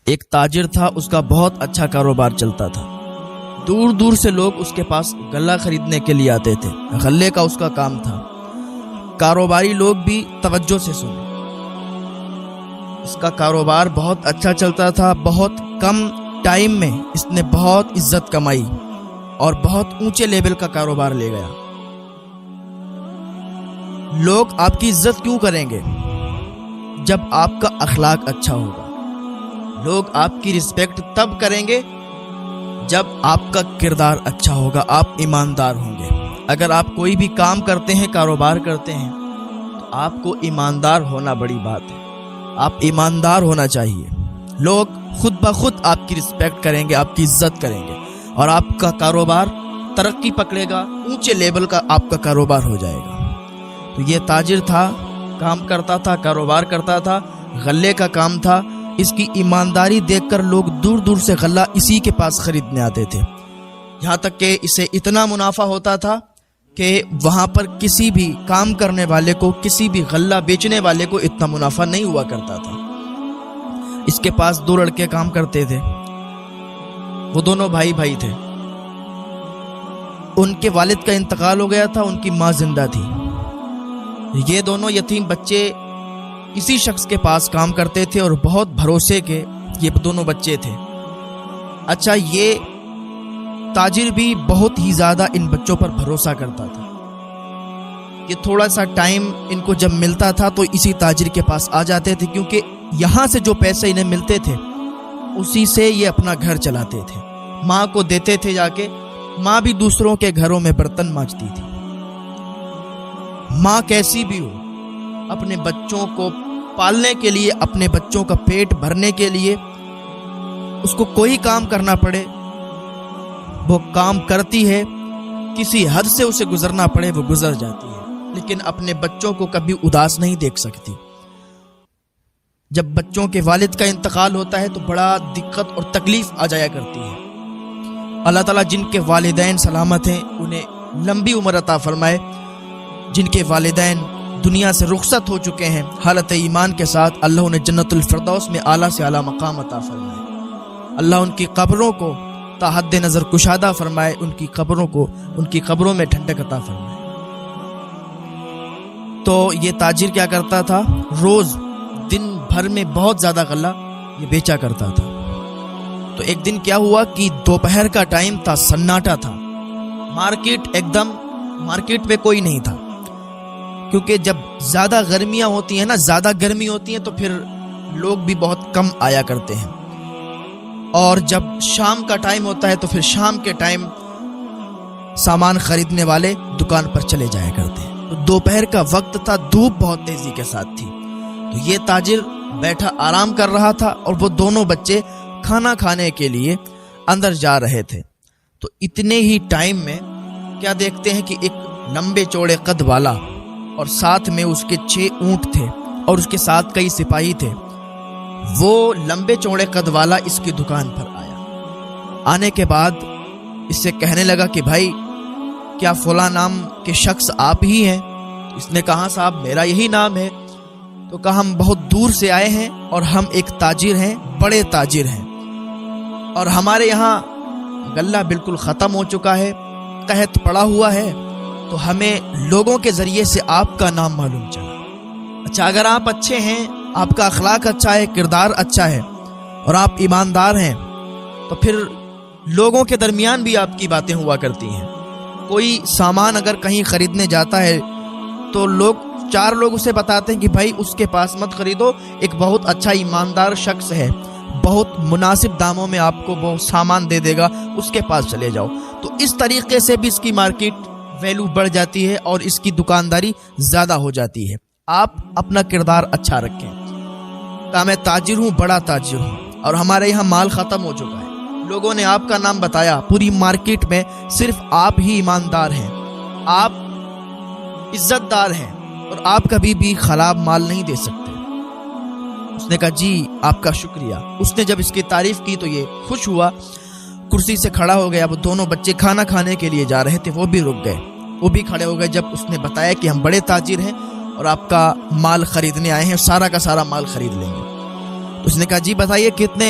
ایک تاجر تھا، اس کا بہت اچھا کاروبار چلتا تھا۔ دور دور سے لوگ اس کے پاس غلہ خریدنے کے لیے آتے تھے، غلے کا اس کا کام تھا۔ کاروباری لوگ بھی توجہ سے سنے، اس کا کاروبار بہت اچھا چلتا تھا۔ بہت کم ٹائم میں اس نے بہت عزت کمائی اور بہت اونچے لیول کا کاروبار لے گیا۔ لوگ آپ کی عزت کیوں کریں گے؟ جب آپ کا اخلاق اچھا ہوگا۔ لوگ آپ کی رسپیکٹ تب کریں گے جب آپ کا کردار اچھا ہوگا، آپ ایماندار ہوں گے۔ اگر آپ کوئی بھی کام کرتے ہیں، کاروبار کرتے ہیں، تو آپ کو ایماندار ہونا بڑی بات ہے۔ آپ ایماندار ہونا چاہیے۔ لوگ خود بخود آپ کی رسپیکٹ کریں گے، آپ کی عزت کریں گے، اور آپ کا کاروبار ترقی پکڑے گا، اونچے لیول کا آپ کا کاروبار ہو جائے گا۔ تو یہ تاجر تھا، کام کرتا تھا، کاروبار کرتا تھا، غلے کا کام تھا۔ اس کی ایمانداری دیکھ کر لوگ دور دور سے غلہ اسی کے پاس خریدنے آتے تھے، یہاں تک کہ اسے اتنا منافع ہوتا تھا کہ وہاں پر کسی بھی کام کرنے والے کو، کسی بھی غلہ بیچنے والے کو اتنا منافع نہیں ہوا کرتا تھا۔ اس کے پاس 2 لڑکے کام کرتے تھے، وہ دونوں بھائی تھے۔ ان کے والد کا انتقال ہو گیا تھا، ان کی ماں زندہ تھی۔ یہ دونوں یتیم بچے اسی شخص کے پاس کام کرتے تھے اور بہت بھروسے کے یہ دونوں بچے تھے۔ اچھا، یہ تاجر بھی بہت ہی زیادہ ان بچوں پر بھروسہ کرتا تھا۔ یہ تھوڑا سا ٹائم ان کو جب ملتا تھا تو اسی تاجر کے پاس آ جاتے تھے، کیونکہ یہاں سے جو پیسے انہیں ملتے تھے اسی سے یہ اپنا گھر چلاتے تھے۔ ماں کو دیتے تھے جا کے، ماں بھی دوسروں کے گھروں میں برتن مانجتی تھی۔ ماں کیسی بھی ہو، اپنے بچوں کو پالنے کے لیے، اپنے بچوں کا پیٹ بھرنے کے لیے اس کو کوئی کام کرنا پڑے وہ کام کرتی ہے، کسی حد سے اسے گزرنا پڑے وہ گزر جاتی ہے، لیکن اپنے بچوں کو کبھی اداس نہیں دیکھ سکتی۔ جب بچوں کے والد کا انتقال ہوتا ہے تو بڑا دقت اور تکلیف آ جایا کرتی ہے۔ اللہ تعالیٰ جن کے والدین سلامت ہیں انہیں لمبی عمر عطا فرمائے، جن کے والدین دنیا سے رخصت ہو چکے ہیں حالت ایمان کے ساتھ، اللہ انہیں جنت الفردوس میں اعلیٰ سے اعلیٰ مقام عطا فرمائے۔ اللہ ان کی قبروں کو تا حد نظر کشادہ فرمائے، ان کی قبروں میں ٹھنڈک عطا فرمائے۔ تو یہ تاجر کیا کرتا تھا؟ روز دن بھر میں بہت زیادہ غلہ یہ بیچا کرتا تھا۔ تو ایک دن کیا ہوا کہ دوپہر کا ٹائم تھا، سناٹا تھا، مارکیٹ میں کوئی نہیں تھا، کیونکہ جب زیادہ گرمیاں ہوتی ہیں نا، زیادہ گرمی ہوتی ہیں تو پھر لوگ بھی بہت کم آیا کرتے ہیں، اور جب شام کا ٹائم ہوتا ہے تو پھر شام کے ٹائم سامان خریدنے والے دکان پر چلے جایا کرتے ہیں۔ تو دوپہر کا وقت تھا، دھوپ بہت تیزی کے ساتھ تھی، تو یہ تاجر بیٹھا آرام کر رہا تھا اور وہ دونوں بچے کھانا کھانے کے لیے اندر جا رہے تھے۔ تو اتنے ہی ٹائم میں کیا دیکھتے ہیں کہ ایک لمبے چوڑے قد والا اور ساتھ میں اس کے 6 اونٹ تھے اور اس کے ساتھ کئی سپاہی تھے۔ وہ لمبے چوڑے قد والا اس کی دکان پر آیا۔ آنے کے بعد اس سے کہنے لگا کہ بھائی کیا فلاں نام کے شخص آپ ہی ہیں؟ اس نے کہا صاحب میرا یہی نام ہے۔ تو کہا ہم بہت دور سے آئے ہیں اور ہم ایک تاجر ہیں، بڑے تاجر ہیں، اور ہمارے یہاں غلہ بالکل ختم ہو چکا ہے، قحط پڑا ہوا ہے، تو ہمیں لوگوں کے ذریعے سے آپ کا نام معلوم چلا۔ اچھا، اگر آپ اچھے ہیں، آپ کا اخلاق اچھا ہے، کردار اچھا ہے اور آپ ایماندار ہیں، تو پھر لوگوں کے درمیان بھی آپ کی باتیں ہوا کرتی ہیں۔ کوئی سامان اگر کہیں خریدنے جاتا ہے تو 4 لوگ اسے بتاتے ہیں کہ بھائی اس کے پاس مت خریدو، ایک بہت اچھا ایماندار شخص ہے، بہت مناسب داموں میں آپ کو وہ سامان دے دے گا، اس کے پاس چلے جاؤ۔ تو اس طریقے سے بھی اس کی مارکیٹ ویلو بڑھ جاتی ہے اور اس کی دکانداری زیادہ ہو جاتی ہے۔ آپ اپنا کردار اچھا رکھیں۔ کہا میں تاجر ہوں، بڑا تاجر ہوں، اور ہمارے یہاں مال ختم ہو چکا ہے، لوگوں نے آپ کا نام بتایا، پوری مارکیٹ میں صرف آپ ہی ایماندار ہیں، آپ عزت دار ہیں، اور آپ کبھی بھی خراب مال نہیں دے سکتے۔ اس نے کہا جی آپ کا شکریہ۔ اس نے جب اس کی تعریف کی تو یہ خوش ہوا، کرسی سے کھڑا ہو گیا۔ وہ دونوں بچے کھانا کھانے کے لیے جا رہے تھے، وہ بھی رک گئے، وہ بھی کھڑے ہو گئے جب اس نے بتایا کہ ہم بڑے تاجر ہیں اور آپ کا مال خریدنے آئے ہیں، سارا کا سارا مال خرید لیں گے۔ اس نے کہا جی بتائیے کتنے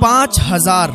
5000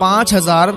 5000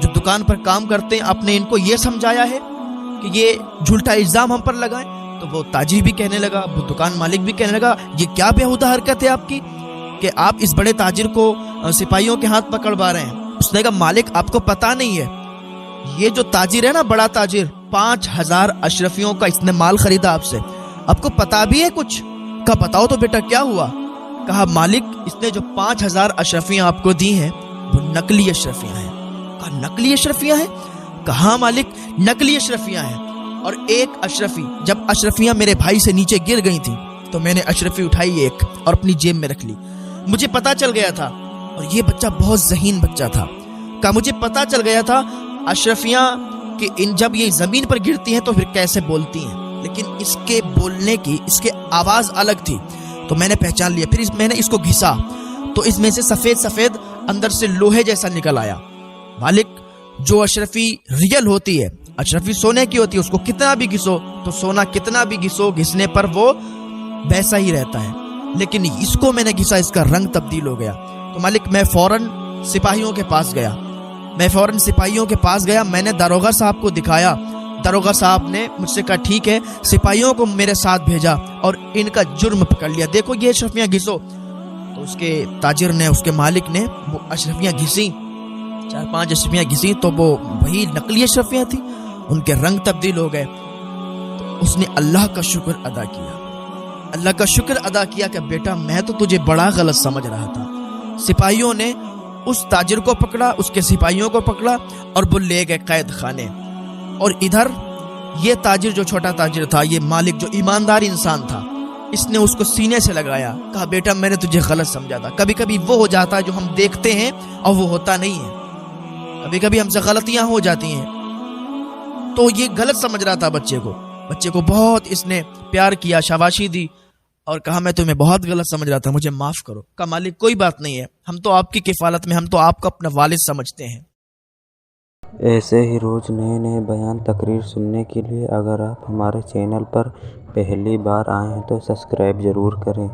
جو دکان پر کام کرتے ہیں آپ نے ان کو یہ سمجھایا ہے کہ یہ جھوٹا الزام ہم پر لگائیں؟ تو وہ تاجر بھی کہنے لگا، وہ دکان مالک بھی کہنے لگا یہ کیا بیہودہ حرکت ہے آپ کی کہ آپ اس بڑے تاجر کو سپاہیوں کے ہاتھ پکڑوا رہے ہیں۔ اس نے کہا مالک آپ کو پتا نہیں ہے، یہ جو تاجر ہے نا بڑا تاجر، 5000 اشرفیوں کا اس نے مال خریدا آپ سے، آپ کو پتا بھی ہے کچھ؟ کہا بتاؤ تو بیٹا کیا ہوا؟ کہا مالک اس نے جو 5000 اشرفیاں آپ کو دی ہیں وہ نقلی اشرفیاں ہیں۔ کہا نقلی اشرفیاں ہیں؟ کہا ہاں مالک نقلی اشرفیاں ہیں، اور ایک اشرفی، جب اشرفیاں میرے بھائی سے نیچے گر گئی تھیں تو میں نے اشرفی اٹھائی ایک اور اپنی جیب میں رکھ لی، مجھے پتا چل گیا تھا، اور یہ بچہ بہت ذہین بچہ تھا، کہا مجھے پتا چل گیا تھا اشرفیاں کہ جب یہ زمین پر گرتی ہیں تو پھر کیسے بولتی ہیں، لیکن اس کے بولنے کی، اس کے آواز الگ تھی، تو میں نے پہچان لیا۔ پھر میں نے اس کو گھسا تو اس میں سے سفید سفید اندر سے لوہے جیسا نکل آیا۔ مالک جو اشرفی ریئل ہوتی ہے، اشرفی سونے کی ہوتی ہے، اس کو کتنا بھی گھسو تو سونا کتنا بھی گھسو گھسنے پر وہ ویسا ہی رہتا ہے، لیکن اس کو میں نے گھسا، اس کا رنگ تبدیل ہو گیا۔ تو مالک میں فوراً سپاہیوں کے پاس گیا، میں نے داروغہ صاحب کو دکھایا، داروغہ صاحب نے مجھ سے کہا ٹھیک ہے، سپاہیوں کو میرے ساتھ بھیجا اور ان کا جرم پکڑ لیا، دیکھو یہ اشرفیاں گھسو۔ تو اس کے تاجر نے، اس کے مالک نے وہ اشرفیاں گھسیں، 4-5 اشرفیاں گھسیں تو وہ وہی نقلی اشرفیاں تھیں، ان کے رنگ تبدیل ہو گئے۔ تو اس نے اللہ کا شکر ادا کیا کہ بیٹا میں تو تجھے بڑا غلط سمجھ رہا تھا۔ سپاہیوں نے اس تاجر کو پکڑا، اس کے سپاہیوں کو پکڑا اور وہ لے گئے قید خانے، اور ادھر یہ تاجر جو چھوٹا تاجر تھا، یہ مالک جو ایماندار انسان تھا، اس نے اس کو سینے سے لگایا، کہا بیٹا میں نے تجھے غلط سمجھا تھا، کبھی کبھی وہ ہو جاتا ہے جو ہم دیکھتے ہیں اور وہ ہوتا نہیں ہے، کبھی کبھی ہم سے غلطیاں ہو جاتی ہیں۔ تو یہ غلط سمجھ رہا تھا بچے کو بہت اس نے پیار کیا، شاباشی دی اور کہا میں تمہیں بہت غلط سمجھ رہا تھا، مجھے معاف کرو۔ کہا مالک کوئی بات نہیں ہے، ہم تو آپ کی کفالت میں، ہم تو آپ کو اپنا والد سمجھتے ہیں۔ ایسے ہی روز نئے بیان تقریر سننے کے لیے اگر آپ ہمارے چینل پر پہلی بار آئے ہیں تو سبسکرائب ضرور کریں۔